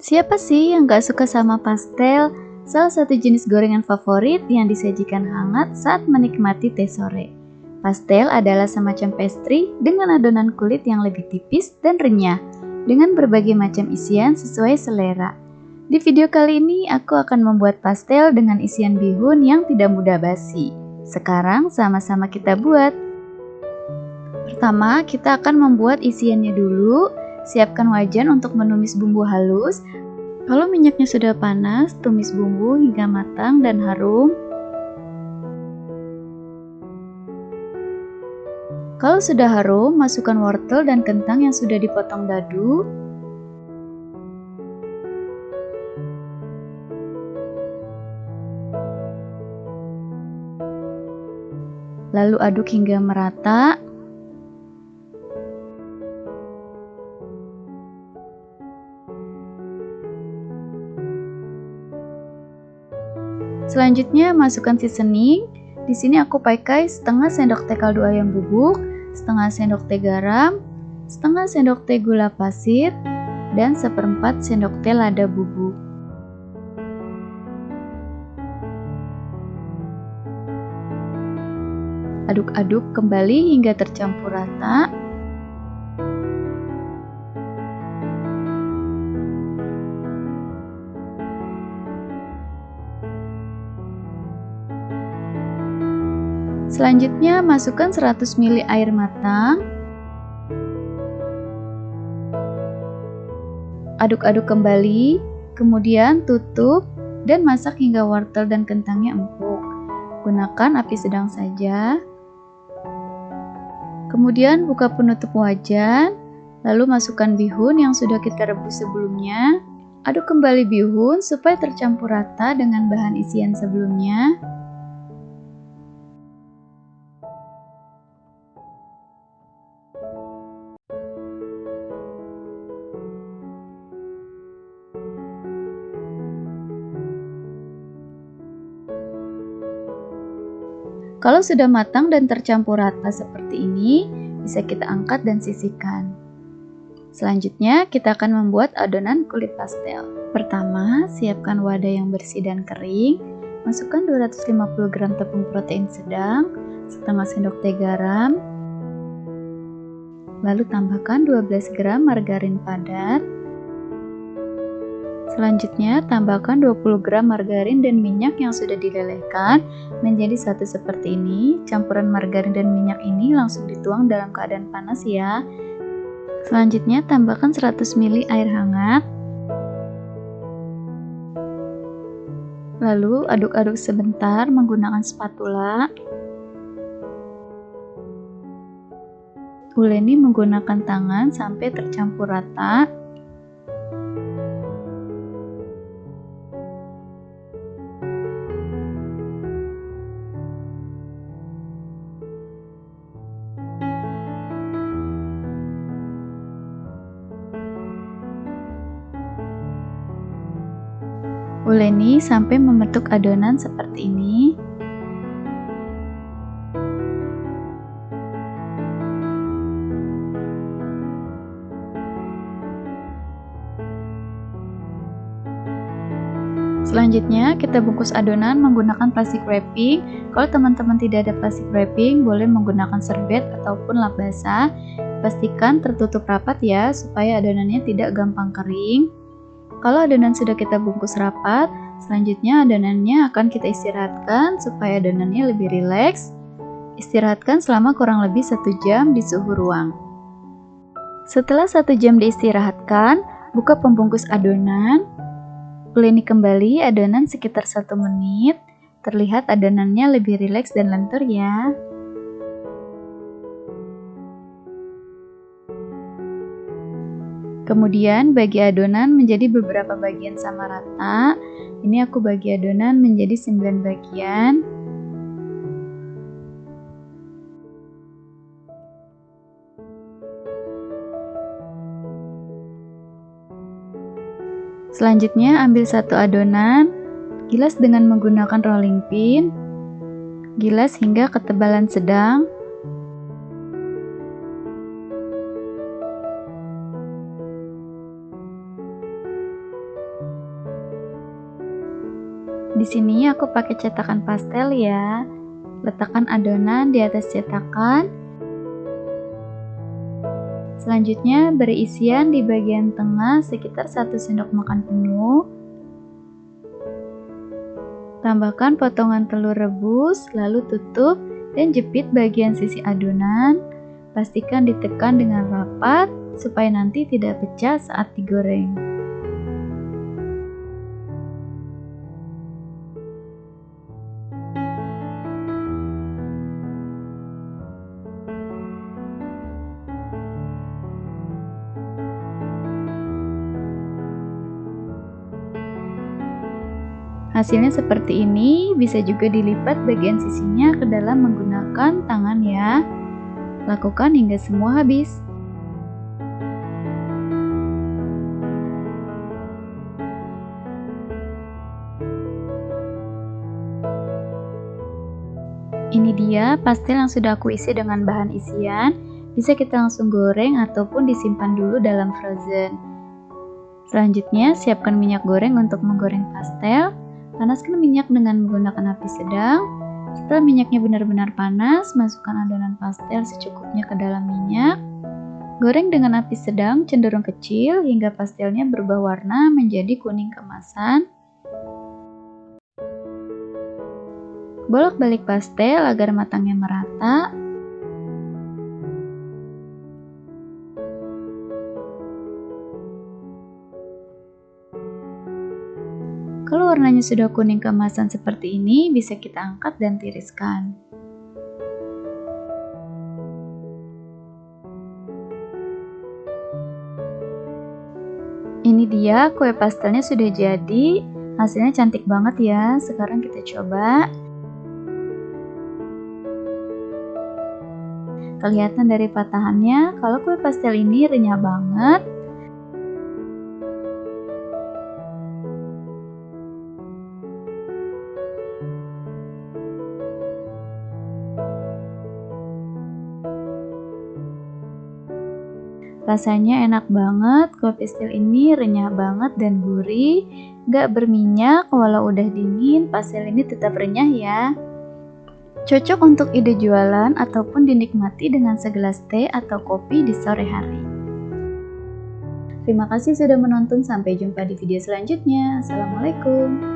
Siapa sih yang gak suka sama pastel? Salah satu jenis gorengan favorit yang disajikan hangat saat menikmati teh sore. Pastel adalah semacam pastry dengan adonan kulit yang lebih tipis dan renyah, dengan berbagai macam isian sesuai selera. Di video kali ini aku akan membuat pastel dengan isian bihun yang tidak mudah basi. Sekarang sama-sama kita buat. Pertama, kita akan membuat isiannya dulu. Siapkan wajan untuk menumis bumbu halus. Kalau minyaknya sudah panas, tumis bumbu hingga matang dan harum. Kalau sudah harum, masukkan wortel dan kentang yang sudah dipotong dadu. Lalu aduk hingga merata. Selanjutnya masukkan seasoning. Di sini aku pakai setengah sendok teh kaldu ayam bubuk, setengah sendok teh garam, setengah sendok teh gula pasir, dan seperempat sendok teh lada bubuk. Aduk-aduk kembali hingga tercampur rata. Selanjutnya masukkan 100 ml air matang. Aduk-aduk kembali, kemudian tutup dan masak hingga wortel dan kentangnya empuk. Gunakan api sedang saja. Kemudian buka penutup wajan, lalu masukkan bihun yang sudah kita rebus sebelumnya. Aduk kembali bihun supaya tercampur rata dengan bahan isian sebelumnya. Kalau sudah matang dan tercampur rata seperti ini, bisa kita angkat dan sisihkan. Selanjutnya, kita akan membuat adonan kulit pastel. Pertama, siapkan wadah yang bersih dan kering. Masukkan 250 gram tepung protein sedang, setengah sendok teh garam, lalu tambahkan 12 gram margarin padat. Selanjutnya, tambahkan 20 gram margarin dan minyak yang sudah dilelehkan menjadi satu seperti ini. Campuran margarin dan minyak ini langsung dituang dalam keadaan panas ya. Selanjutnya, tambahkan 100 ml air hangat. Lalu, aduk-aduk sebentar menggunakan spatula. Uleni menggunakan tangan sampai tercampur rata. Uleni sampai membentuk adonan seperti ini. Selanjutnya, kita bungkus adonan menggunakan plastik wrapping. Kalau teman-teman tidak ada plastik wrapping, boleh menggunakan serbet ataupun lap basah. Pastikan tertutup rapat ya, supaya adonannya tidak gampang kering. Kalau adonan sudah kita bungkus rapat, selanjutnya adonannya akan kita istirahatkan supaya adonannya lebih rileks. Istirahatkan selama kurang lebih 1 jam di suhu ruang. Setelah 1 jam diistirahatkan, buka pembungkus adonan. Uleni kembali adonan sekitar 1 menit. Terlihat adonannya lebih rileks dan lentur ya. Kemudian bagi adonan menjadi beberapa bagian sama rata. Ini aku bagi adonan menjadi 9 bagian. Selanjutnya ambil satu adonan, gilas dengan menggunakan rolling pin, gilas hingga ketebalan sedang. Di sini aku pakai cetakan pastel ya. Letakkan adonan di atas cetakan. Selanjutnya beri isian di bagian tengah sekitar 1 sendok makan penuh. Tambahkan potongan telur rebus, lalu tutup dan jepit bagian sisi adonan. Pastikan ditekan dengan rapat supaya nanti tidak pecah saat digoreng. Hasilnya seperti ini, bisa juga dilipat bagian sisinya ke dalam menggunakan tangan ya. Lakukan hingga semua habis. Ini dia pastel yang sudah aku isi dengan bahan isian. Bisa kita langsung goreng ataupun disimpan dulu dalam frozen. Selanjutnya, siapkan minyak goreng untuk menggoreng pastel. Panaskan minyak dengan menggunakan api sedang. Setelah minyaknya benar-benar panas, masukkan adonan pastel secukupnya ke dalam minyak. Goreng dengan api sedang cenderung kecil hingga pastelnya berubah warna menjadi kuning keemasan. Bolak-balik pastel agar matangnya merata. Kalau warnanya sudah kuning keemasan seperti ini, bisa kita angkat dan tiriskan. Ini dia kue pastelnya sudah jadi. Hasilnya cantik banget ya. Sekarang kita coba. Kelihatan dari patahannya, kalau kue pastel ini renyah banget. Rasanya enak banget, kue pastel ini renyah banget dan gurih, gak berminyak, walau udah dingin, pastel ini tetap renyah ya. Cocok untuk ide jualan ataupun dinikmati dengan segelas teh atau kopi di sore hari. Terima kasih sudah menonton, sampai jumpa di video selanjutnya. Assalamualaikum.